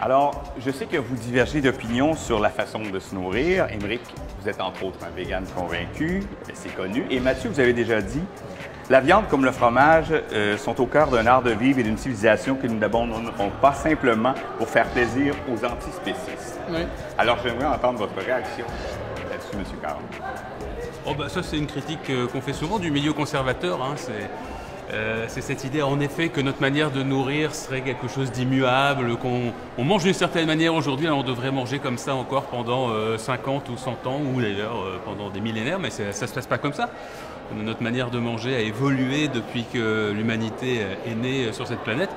Alors, je sais que vous divergez d'opinion sur la façon de se nourrir. Émeric, vous êtes entre autres un vegan convaincu, c'est connu. Et Mathieu, vous avez déjà dit, la viande comme le fromage sont au cœur d'un art de vivre et d'une civilisation que nous n'abandonnerons pas simplement pour faire plaisir aux antispécistes. Oui. Alors, j'aimerais entendre votre réaction là-dessus, M. Caron. Oh ben ça, c'est une critique qu'on fait souvent du milieu conservateur. Hein. C'est cette idée, en effet, que notre manière de nourrir serait quelque chose d'immuable, qu'on mange d'une certaine manière aujourd'hui, on devrait manger comme ça encore pendant 50 ou 100 ans, ou d'ailleurs pendant des millénaires, mais ça ne se passe pas comme ça. Notre manière de manger a évolué depuis que l'humanité est née sur cette planète.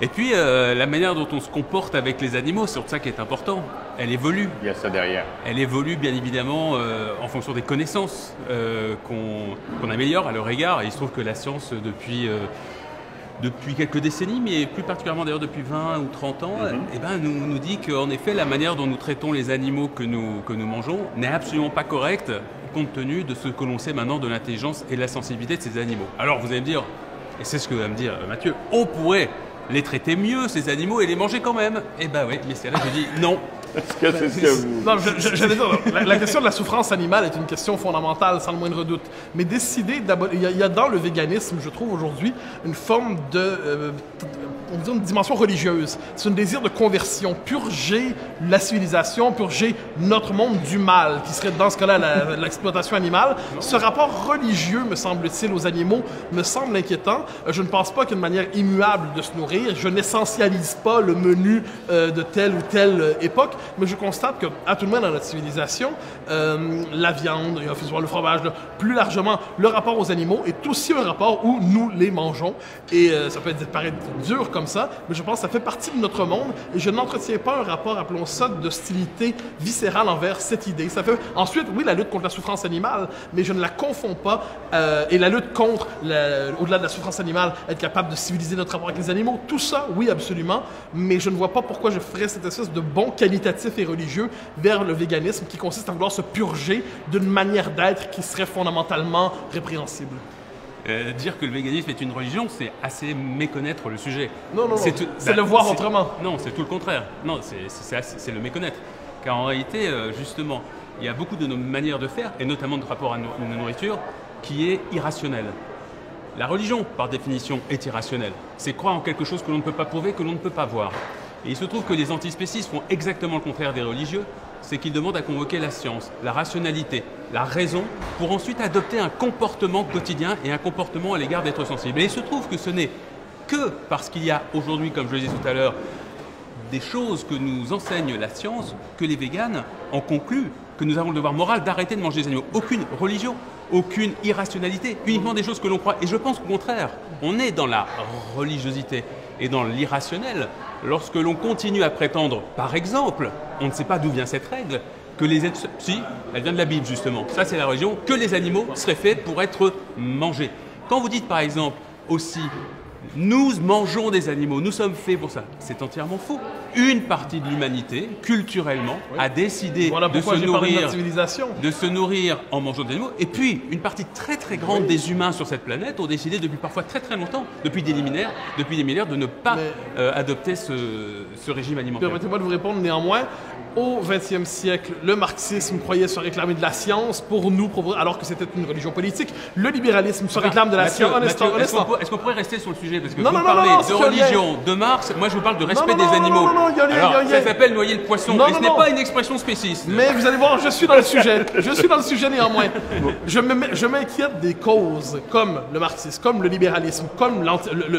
Et puis, la manière dont on se comporte avec les animaux, c'est ça qui est important. Elle évolue. Il y a ça derrière. Elle évolue, bien évidemment, en fonction des connaissances qu'on améliore à leur égard. Et il se trouve que la science, depuis quelques décennies, mais plus particulièrement d'ailleurs depuis 20 ou 30 ans, eh ben, nous dit qu'en effet, la manière dont nous traitons les animaux que nous mangeons n'est absolument pas correcte, compte tenu de ce que l'on sait maintenant de l'intelligence et de la sensibilité de ces animaux. Alors, vous allez me dire, et c'est ce que va me dire Mathieu, on pourrait les traiter mieux, ces animaux, et les manger quand même. Eh ben oui, mais c'est là que je dis non. Est-ce que c'est ce que vous... Non, j'allais dire, la question de la souffrance animale est une question fondamentale, sans le moindre doute. Mais décider d'abolir... Il y a dans le véganisme, je trouve aujourd'hui, une forme de... on va dire une dimension religieuse. C'est un désir de conversion, purger la civilisation, purger notre monde du mal, qui serait dans ce cas-là l'exploitation animale. Ce rapport religieux, me semble-t-il, aux animaux, me semble inquiétant. Je ne pense pas qu'il y ait une manière immuable de se nourrir. Je n'essentialise pas le menu de telle ou telle époque, mais je constate qu'à tout le moins dans notre civilisation, la viande, le fromage, là, plus largement, le rapport aux animaux est aussi un rapport où nous les mangeons. Et ça peut paraître dur comme ça, mais je pense que ça fait partie de notre monde et je n'entretiens pas un rapport, appelons ça, d'hostilité viscérale envers cette idée. Ça fait ensuite, oui, la lutte contre la souffrance animale, mais je ne la confonds pas et la lutte contre, au-delà de la souffrance animale, être capable de civiliser notre rapport avec les animaux, tout ça, oui, absolument, mais je ne vois pas pourquoi je ferais cette espèce de bond qualitatif et religieux vers le véganisme qui consiste à vouloir se purger d'une manière d'être qui serait fondamentalement répréhensible. Dire que le véganisme est une religion, c'est assez méconnaître le sujet. Non, c'est le voir autrement. Non, c'est tout le contraire. Non, c'est le méconnaître. Car en réalité, justement, il y a beaucoup de nos manières de faire, et notamment de rapport à la nourriture, qui est irrationnelle. La religion, par définition, est irrationnelle. C'est croire en quelque chose que l'on ne peut pas prouver, que l'on ne peut pas voir. Et il se trouve que les antispécistes font exactement le contraire des religieux, c'est qu'ils demandent à convoquer la science, la rationalité, la raison, pour ensuite adopter un comportement quotidien et un comportement à l'égard d'être sensible. Et il se trouve que ce n'est que parce qu'il y a aujourd'hui, comme je le disais tout à l'heure, des choses que nous enseigne la science, que les véganes en concluent que nous avons le devoir moral d'arrêter de manger des animaux. Aucune religion, aucune irrationalité, uniquement des choses que l'on croit. Et je pense qu'au contraire, on est dans la religiosité et dans l'irrationnel lorsque l'on continue à prétendre, par exemple, on ne sait pas d'où vient cette règle, que les êtres... Si, elle vient de la Bible justement, ça c'est la religion, que les animaux seraient faits pour être mangés. Quand vous dites par exemple aussi, nous mangeons des animaux, nous sommes faits pour ça, c'est entièrement faux. Une partie de l'humanité, culturellement, a décidé de se nourrir en mangeant des animaux. Et puis, une partie très très grande des humains sur cette planète ont décidé depuis parfois très très longtemps, depuis des millénaires, de ne pas adopter ce régime alimentaire. Permettez-moi de vous répondre néanmoins. Au XXe siècle, le marxisme croyait se réclamer de la science pour nous, alors que c'était une religion politique. Le libéralisme se réclame de la science. Est-ce qu'on pourrait rester sur le sujet? Parce que vous parlez de religion, de Marx, moi je vous parle de respect des animaux. Alors, ça s'appelle noyer le poisson, et ce n'est pas une expression spéciste. Mais vous allez voir, je suis dans le sujet. Je suis dans le sujet néanmoins. Je m'inquiète des causes comme le marxisme, comme le libéralisme, comme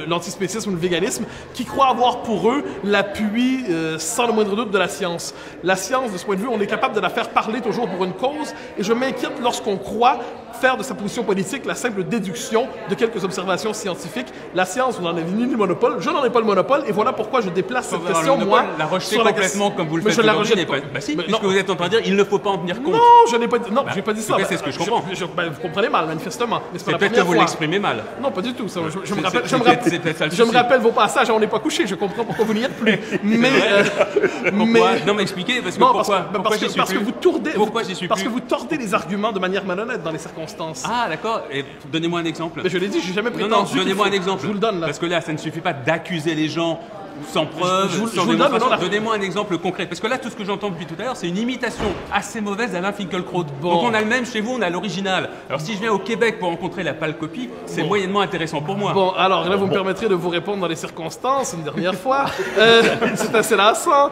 l'antispécisme ou le véganisme, qui croient avoir pour eux l'appui sans le moindre doute de la science. La science, de ce point de vue, on est capable de la faire parler toujours pour une cause, et je m'inquiète lorsqu'on croit faire de sa position politique la simple déduction de quelques observations scientifiques. La science, vous n'en avez ni le monopole, je n'en ai pas le monopole, et voilà pourquoi je déplace cette question, moi, la rejeter complètement comme vous le faites aujourd'hui n'est pas... Bah si, puisque vous êtes en train de dire il ne faut pas en tenir compte. Non, je n'ai pas dit, non, j'ai pas dit ça. C'est ce que je comprends. Vous comprenez mal, manifestement. C'est peut-être que vous l'exprimez mal. Non, pas du tout. Je me rappelle vos passages, on n'est pas couché, je comprends pourquoi vous n'y êtes plus. Mais... Non, mais expliquez, parce que pourquoi parce que vous tordez les arguments de manière malhonnête dans les circonstances. Ah, d'accord. Et donnez-moi un exemple. Mais je l'ai dit, je n'ai jamais prétendu. Non, donnez-moi un exemple. Je vous le donne, là. Parce que là, ça ne suffit pas d'accuser les gens sans preuve, je vous sans le donne, démonstration. maintenant, Donnez-moi un exemple concret. Parce que là, tout ce que j'entends depuis tout à l'heure, c'est une imitation assez mauvaise d'Alain Finkielkraut. Bon. Donc on a le même chez vous, on a l'original. Alors si je viens au Québec pour rencontrer la pâle copie, c'est moyennement intéressant pour moi. Bon, alors là, vous me permettrez de vous répondre dans les circonstances une dernière fois. C'est assez lassant.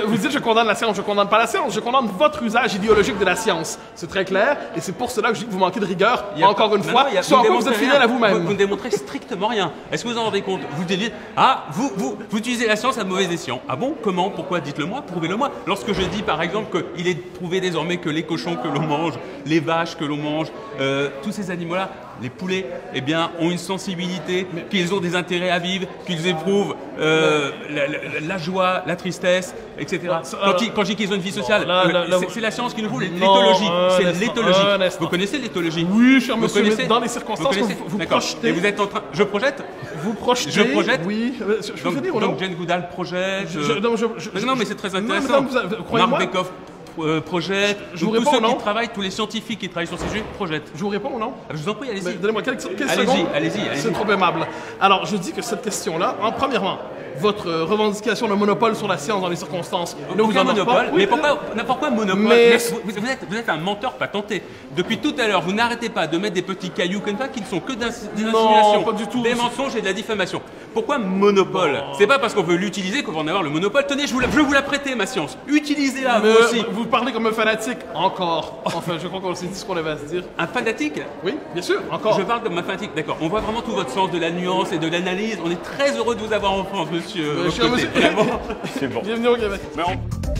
Vous dites je condamne la science, je condamne pas la science, je condamne votre usage idéologique de la science. C'est très clair, et c'est pour cela que je dis que vous manquez de rigueur, encore une fois, soit encore vous êtes fidèle à vous-même. Vous ne démontrez strictement rien. Est-ce que vous en rendez compte? Vous dites, ah, vous utilisez la science à mauvais escient. Ah bon? Comment? Pourquoi? Dites-le-moi, prouvez-le-moi. Lorsque je dis par exemple qu'il est prouvé désormais que les cochons que l'on mange, les vaches que l'on mange, tous ces animaux-là, les poulets, eh bien, ont une sensibilité, qu'ils ont des intérêts à vivre, qu'ils éprouvent la joie, la tristesse, etc. Quand je dis qu'ils ont une vie sociale, c'est la science qui nous prouve, l'éthologie. C'est l'éthologie. Vous connaissez l'éthologie? Oui, cher Vous monsieur, mais connaissez dans les circonstances que vous D'accord. projetez. Et vous êtes en train... Je projette? Vous projetez. Je projette? Oui. Je peux vous dire ou non? Donc Jane Goodall projette. Non, mais c'est très non, intéressant. madame, croyez-moi. Marc Bekoff projette. Je vous Donc, tous réponds ceux ou non? qui travaillent, tous les scientifiques qui travaillent sur ces sujets projettent. Je vous réponds ou non? Je vous en prie, Mais allez-y. donnez-moi quelques Allez-y, secondes. allez-y. C'est trop aimable. Alors, je dis que cette question-là, premièrement, votre revendication de monopole sur la science dans les circonstances ne vous Aucun en monopole. pas. Oui, Mais pourquoi monopole? Mais- Vous êtes un menteur patenté. Depuis tout à l'heure, vous n'arrêtez pas de mettre des petits cailloux comme ça qui ne sont que des insinuations, pas du tout. des mensonges et de la diffamation. Pourquoi monopole? C'est pas parce qu'on veut l'utiliser qu'on va en avoir le monopole. Tenez, je veux vous la prêter, ma science. Utilisez-la, vous aussi. Vous parlez comme un fanatique, encore. Enfin, je crois qu'on s'est dit ce qu'on avait à se dire. Un fanatique? Oui, bien sûr, encore. Je parle comme un fanatique, d'accord. On voit vraiment tout votre sens de la nuance et de l'analyse. On est très heureux de vous avoir en France, monsieur. Cher monsieur- Vraiment. C'est bon. Bienvenue au Québec. Mais on-